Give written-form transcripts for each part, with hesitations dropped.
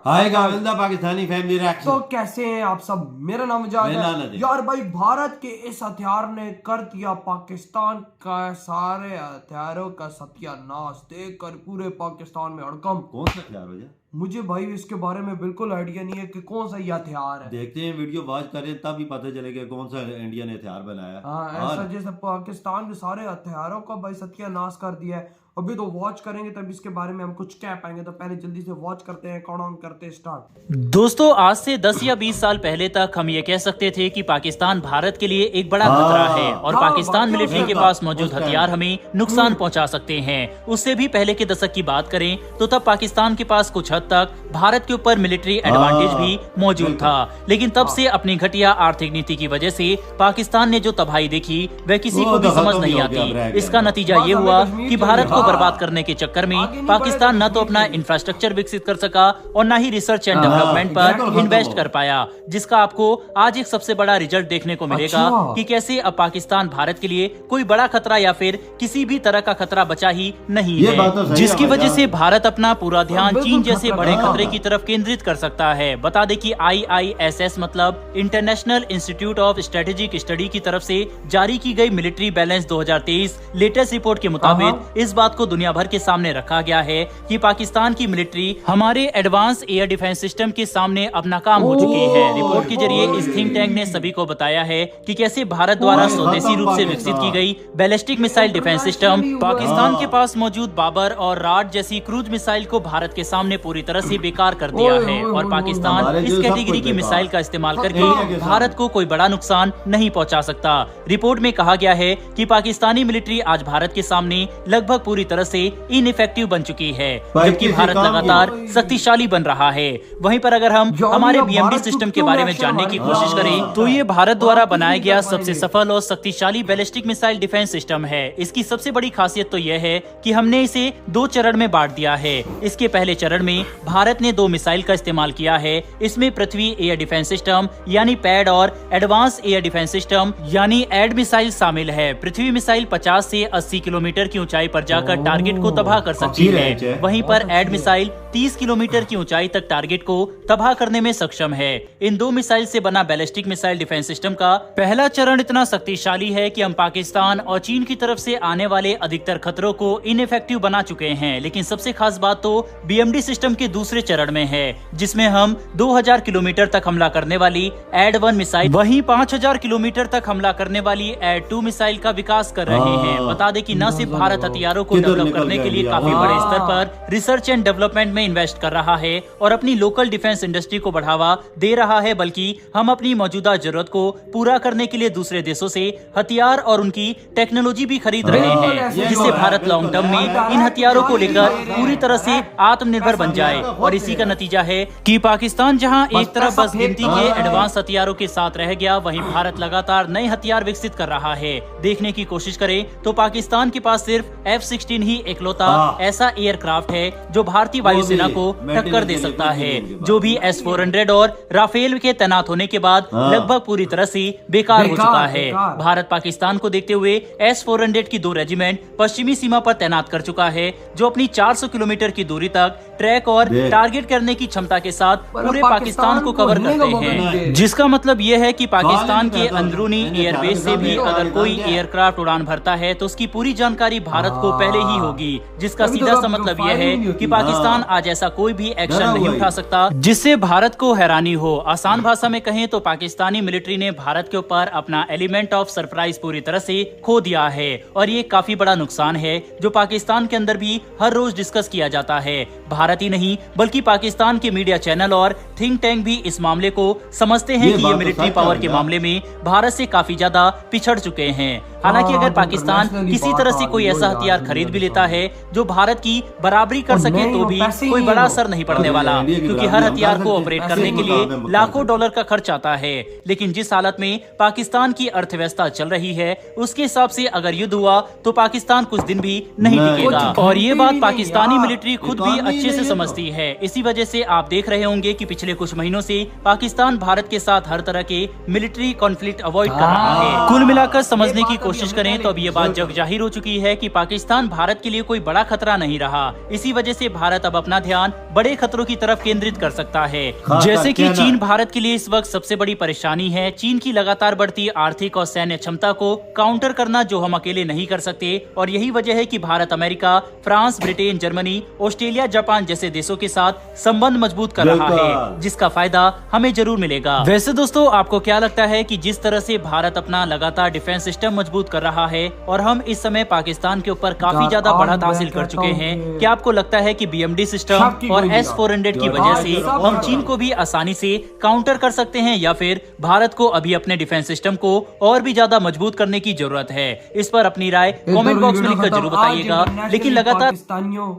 हाय गाविंदा Pakistani family reaction. तो कैसे हैं आप सब? मेरा नाम मुजाहिद है। यार भाई, भारत के इस हथियार ने कर दिया पाकिस्तान का सारे हथियारों का सत्यानाश। देख कर पूरे पाकिस्तान में हड़कंप। कौन सा हथियार हो जाए? मुझे भाई इसके बारे में बिल्कुल आइडिया नहीं है कि कौन सा ये हथियार है। देखते हैं, वीडियो वॉच करें तब ही पता चलेगा कौन सा इंडिया ने हथियार बनाया। हाँ, ऐसा जैसे पाकिस्तान के सारे हथियारों का भाई सत्यानाश कर दिया है। अभी तो वॉच करेंगे तब इसके बारे में हम कुछ कह पाएंगे। तो पहले जल्दी से वॉच करते हैं, काउंटडाउन करते हैं स्टार्ट। दोस्तों, आज से 10 या 20 साल पहले तक हम ये कह सकते थे कि पाकिस्तान भारत के लिए एक बड़ा खतरा है और पाकिस्तान मिलिट्री के पास मौजूद हथियार हमें नुकसान पहुंचा सकते हैं। उससे भी पहले के दशक की बात करें तो तब पाकिस्तान के पास कुछ हद तक भारत के ऊपर मिलिट्री एडवांटेज भी मौजूद था, लेकिन तब से अपनी घटिया आर्थिक नीति की वजह से पाकिस्तान ने जो तबाही देखी वह किसी को भी समझ नहीं आती। इसका नतीजा ये हुआ कि भारत को बर्बाद करने के चक्कर में पाकिस्तान न तो अपना इंफ्रास्ट्रक्चर विकसित कर सका और न ही रिसर्च एंड डेवलपमेंट पर इन्वेस्ट कर पाया, जिसका आपको आज एक सबसे बड़ा रिजल्ट देखने को मिलेगा कि कैसे अब पाकिस्तान भारत के लिए कोई बड़ा खतरा या फिर किसी भी तरह का खतरा बचा ही नहीं है, जिसकी वजह से भारत अपना पूरा ध्यान चीन जैसे बड़े खतरे की तरफ केंद्रित कर सकता है। बता दें कि IISS मतलब international institute of strategic study की तरफ से जारी की गई मिलिट्री बैलेंस 2023 लेटेस्ट रिपोर्ट के मुताबिक इस बात को दुनिया भर के सामने रखा गया है कि पाकिस्तान की मिलिट्री हमारे एडवांस एयर डिफेंस सिस्टम के सामने अब नाकाम हो चुकी है। रिपोर्ट के जरिए इस थिंक टैंक ने सभी को बताया है कि कैसे भारत द्वारा स्वदेशी रूप से विकसित की गई ballistic missile defence system Pakistan के पास मौजूद बाबर और राड जैसी क्रूज मिसाइल को भारत के सामने पूरी तरह से बेकार कर दिया है और पाकिस्तान इस कैटेगरी की मिसाइल का इस्तेमाल करके भारत को कोई बड़ा नुकसान नहीं पहुंचा सकता। रिपोर्ट में कहा गया है कि पाकिस्तानी मिलिट्री आज भारत के सामने लगभग पूरी तरह से इनइफेक्टिव बन चुकी है, जबकि भारत लगातार शक्तिशाली बन रहा है। वहीं पर अगर हम हमारे BMD सिस्टम के बारे में जानने की कोशिश करें तो ये भारत द्वारा बनाया गया सबसे सफल और शक्तिशाली बैलिस्टिक मिसाइल डिफेंस सिस्टम है। इसकी सबसे बड़ी खासियत तो यह है कि हमने इसे 2 चरण में बांट दिया है। इसके पहले चरण में भारत ने 2 मिसाइल का इस्तेमाल किया है। इसमें पृथ्वी एयर डिफेंस सिस्टम यानी पैड और एडवांस एयर डिफेंस सिस्टम यानी एड मिसाइल शामिल है। पृथ्वी मिसाइल 50 से 80 किलोमीटर की ऊंचाई पर जाकर टारगेट को तबाह कर सकती है, वहीं पर एड मिसाइल 30 किलोमीटर की ऊंचाई तक टारगेट को तबाह करने में सक्षम है। इन 2 मिसाइल से बना बैलिस्टिक मिसाइल डिफेंस सिस्टम का पहला चरण इतना शक्तिशाली है कि हम पाकिस्तान और चीन की तरफ से आने वाले अधिकतर खतरों को इनइफेक्टिव बना चुके हैं। लेकिन सबसे खास बात तो BMD सिस्टम के दूसरे चरण में है, जिसमें हम 2000 किलोमीटर तक हमला करने वाली एड 1 मिसाइल वहीं 5000 किलोमीटर तक हमला करने वाली एड 2 मिसाइल का विकास कर रहे हैं। बता दें कि न सिर्फ भारत हथियारों को डेवलप करने के लिए काफी बड़े स्तर पर रिसर्च एंड डेवलपमेंट में इन्वेस्ट कर रहा है और अपनी लोकल डिफेंस इंडस्ट्री को बढ़ावा दे रहा है, बल्कि हम अपनी मौजूदा जरूरत को पूरा करने के लिए दूसरे देशों से हथियार और उनकी टेक्नोलॉजी भी खरीद रहे हैं, जिससे भारत लॉन्ग टर्म में इन हथियारों को लेकर पूरी तरह से आत्मनिर्भर बन जाए। और इसी का नतीजा है कि पाकिस्तान जहां एक तरफ बस गिनती के एडवांस हथियारों के साथ रह गया, वहीं भारत लगातार नए हथियार विकसित कर रहा है। देखने की कोशिश करें तो पाकिस्तान के पास सिर्फ F-16 ही इकलौता ऐसा एयरक्राफ्ट है जो भारतीय वायुसेना को टक्कर दे सकता है, जो भी S-400 और राफेल के तैनात होने के बाद लगभग पूरी तरह से बेकार हो चुका है। भारत पाकिस्तान को देखते हुए S-400 की 2 रेजिमेंट पश्चिमी सीमा पर तैनात कर चुका है, जो अपनी 400 किलोमीटर की दूरी तक ट्रैक और टारगेट करने की क्षमता के साथ पूरे पाकिस्तान को कवर करते हैं, जिसका मतलब यह है कि पाकिस्तान के अंदरूनी एयरबेस से भी अगर कोई एयरक्राफ्ट उड़ान भरता है तो उसकी पूरी जानकारी भारत को पहले ही होगी, जिसका सीधा सा मतलब यह है कि पाकिस्तान आज ऐसा कोई भी एक्शन नहीं उठा सकता जिससे भारत को हैरानी हो। आसान भाषा में कहें तो पाकिस्तानी मिलिट्री ने भारत के ऊपर अपना एलिमेंट ऑफ सरप्राइज पूरी तरह से खो दिया है और ये काफी बड़ा नुकसान है, जो पाकिस्तान के अंदर भी हर रोज डिस्कस किया जाता है। भारत ही नहीं बल्कि पाकिस्तान के मीडिया चैनल और थिंक टैंक भी इस मामले को समझते हैं कि ये मिलिट्री पावर के मामले में भारत से काफी ज्यादा पिछड़ चुके हैं। हालांकि अगर पाकिस्तान किसी तरह से कोई ऐसा हथियार खरीद भी लेता है जो भारत की बराबरी कर सके तो भी कोई बड़ा असर नहीं पड़ने वाला, क्योंकि हर हथियार को ऑपरेट करने के लिए लाखों डॉलर का खर्च आता है। लेकिन जिस हालत में पाकिस्तान की अर्थव्यवस्था चल रही है उसके हिसाब से अगर युद्ध हुआ तो पाकिस्तान कुछ दिन भी नहीं टिकेगा, और ये बात पाकिस्तानी मिलिट्री खुद भी अच्छे से समझती है। इसी वजह से आप देख रहे होंगे कि पिछले कुछ महीनों से पाकिस्तान भारत के साथ हर तरह के मिलिट्री कॉन्फ्लिक्ट अवॉइड कर रहा है। कुल मिलाकर समझने की कोशिश कोशिश करें तो अब ये बात जग जाहिर हो चुकी है कि पाकिस्तान भारत के लिए कोई बड़ा खतरा नहीं रहा। इसी वजह से भारत अब अपना ध्यान बड़े खतरों की तरफ केंद्रित कर सकता है, जैसे कि चीन भारत के लिए इस वक्त सबसे बड़ी परेशानी है। चीन की लगातार बढ़ती आर्थिक और सैन्य क्षमता को काउंटर करना जो हम अकेले नहीं कर सकते, और यही वजह है कि Bharat America, France, Britain, Germany, Australia, Japan जैसे देशों के साथ संबंध मजबूत कर रहा है, जिसका फायदा हमें जरूर मिलेगा। वैसे दोस्तों, आपको क्या लगता है कि जिस तरह से भारत अपना लगातार डिफेंस सिस्टम मजबूत कर रहा है और हम इस समय पाकिस्तान के ऊपर काफी ज्यादा बढ़त हासिल कर चुके हैं, क्या आपको लगता है कि BMD सिस्टम और S-400 की वजह से हम चीन को भी आसानी से काउंटर कर सकते हैं, या फिर भारत को अभी अपने डिफेंस सिस्टम को और भी ज्यादा मजबूत करने की जरूरत है? इस पर अपनी राय कमेंट बॉक्स में लिखकर जरूर बताइएगा। लेकिन लगातार पाकिस्तानियों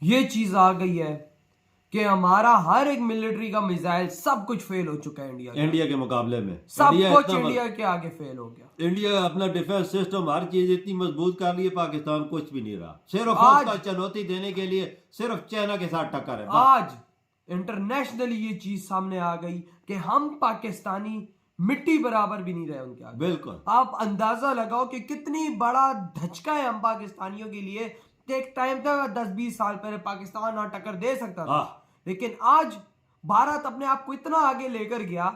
ये चीज आ गई है कि हमारा हर एक मिलिट्री का मिसाइल सब कुछ फेल हो चुका है इंडिया के मुकाबले में। सब कुछ इंडिया के आगे फेल हो गया। इंडिया अपना डिफेंस सिस्टम हर चीज इतनी मजबूत कर ली है, पाकिस्तान कुछ भी नहीं रहा। सिर्फ उसका चुनौती देने के लिए सिर्फ चाइना के साथ टक्कर है। आज इंटरनेशनली ये चीज सामने आ गई कि हम पाकिस्तानी मिट्टी बराबर भी नहीं रहे उनके आगे। बिल्कुल, आप अंदाजा लगाओ कि कितनी बड़ा धचका है हम पाकिस्तानियों के लिए। एक टाइम था 10-20 साल पहले पाकिस्तान ना टक्कर दे सकता था, लेकिन आज भारत अपने आप को इतना आगे लेकर गया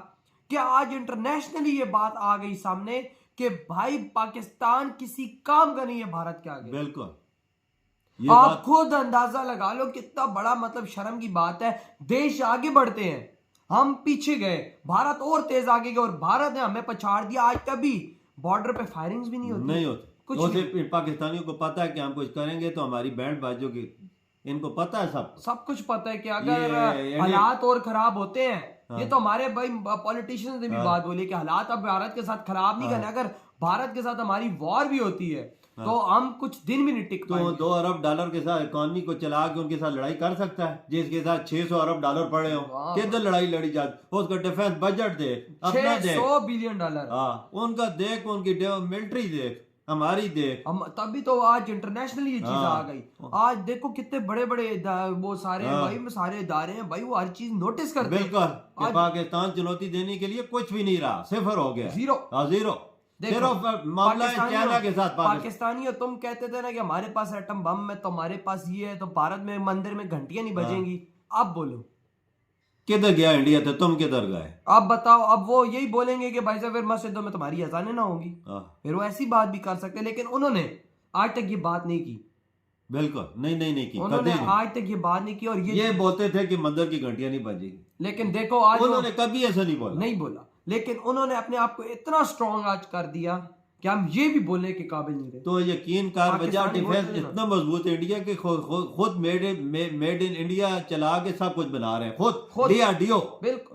कि आज इंटरनेशनली ये बात आ गई सामने कि भाई पाकिस्तान किसी काम का नहीं है भारत के आगे। बिल्कुल, आप खुद अंदाजा लगा लो कितना बड़ा मतलब शर्म की बात है। देश आगे बढ़ते हैं, हम पीछे गए, भारत और तेज आगे गया, और भारत ने हमें पछाड़ दिया। आज कभी बॉर्डर पे फायरिंग्स भी नहीं होती कुछ नहीं। पाकिस्तानियों को पता है कि हम कुछ करेंगे तो हमारी बैंड बाजोगी, इनको पता है, सब कुछ पता है कि अगर हालात और खराब होते हैं, ये तो हमारे भाई पॉलिटिशियंस ने भी बात बोली कि हालात अब भारत के साथ खराब नहीं करने। अगर भारत के साथ हमारी वॉर भी होती है तो हम कुछ दिन भी नहीं टिक पाएंगे। तो $2 अरब के साथ इकोनॉमी को चला के उनके साथ लड़ाई कर सकता है, जिसके साथ $600 अरब पड़े हो, किधर लड़ाई लड़ी जाती। उसका डिफेंस बजट दे, अपना दे, $600 बिलियन। उनका देख, उनकी मिलिट्री देख, हमारी देख। हम तभी तो आज इंटरनेशनल ये चीज आ गई। आज देखो कितने बड़े बड़े वो सारे भाई सारे इदारे हैं भाई, वो हर चीज नोटिस करते हैं। बिल्कुल, पाकिस्तान चुनौती देने के लिए कुछ भी नहीं रहा, सिफर हो गया, जीरो। सिर्फ मामला है चाइना के साथ। पाकिस्तानी तुम कहते थे ना कि हमारे पास एटम बम है, तो हमारे पास ये है, तो भारत में मंदिर में घंटियां नहीं बजेंगी। अब बोलो किधर गया इंडिया? तो तुम किधर गए? अब बताओ। अब वो यही बोलेंगे कि भाई साहब फिर मस्जिदों में तुम्हारी अजानें ना होंगी, फिर वो ऐसी बात भी कर सकते हैं। लेकिन उन्होंने आज तक ये बात नहीं की। बिल्कुल नहीं की उन्होंने आज तक ये बात नहीं की। और ये बोलते थे कि मंदिर की घंटियां नहीं बजेगी, लेकिन देखो आज उन्होंने कभी ऐसा नहीं बोला। लेकिन उन्होंने अपने आप को इतना स्ट्रॉन्ग आज कर दिया कि हम ये भी बोलने के काबिल नहीं रहे। तो यकीन कर वजह डिफेंस इतना मजबूत है इंडिया के, खुद मेड इन इंडिया चला के सब कुछ बना रहे हैं, खुद DRDO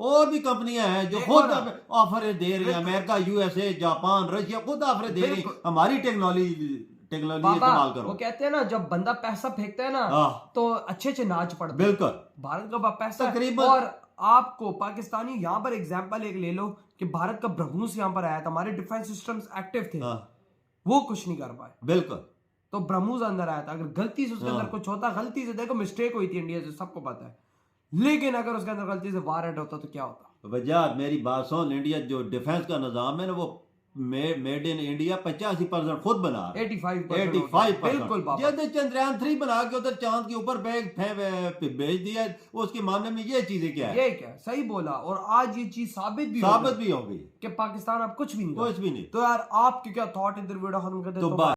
और भी कंपनियां हैं जो खुद ऑफर दे रही है। अमेरिका, USA, जापान, रशिया खुद ऑफर दे रही है, हमारी टेक्नोलॉजी इस्तेमाल करो। वो कहते हैं ना, जब बंदा पैसा फेंकता है ना तो अच्छे नाच पड़ता है। बिल्कुल, भारत का पैसा तकरीबन। और आपको पाकिस्तानी यहाँ पर एग्जांपल एक ले लो कि भारत का ब्रह्मोस यहाँ पर आया था, हमारे डिफेंस सिस्टम्स एक्टिव थे, वो कुछ नहीं कर पाए। बिल्कुल, तो ब्रह्मोस अंदर आया था। अगर गलती से उसके अंदर कुछ होता, गलती से देखो मिस्टेक हुई थी इंडिया से, सबको पता है, लेकिन अगर उसके अंदर गलती से वार होता तो क्या होता? वजह मेरी बात सुन, इंडिया जो डिफेंस का निजाम है ना, वो मेड इन इंडिया 85% खुद बना, 85%। बिल्कुल, जैसे चंद्रयान 3 बना के उधर चांद के ऊपर भेज दिया, उसके मानने में ये चीजें क्या है? ये क्या सही बोला। और आज ये चीज साबित भी हो गई कि पाकिस्तान अब कुछ भी नहीं। तो यार आपके क्या थॉट इधर वीडियो खत्म कर दे तो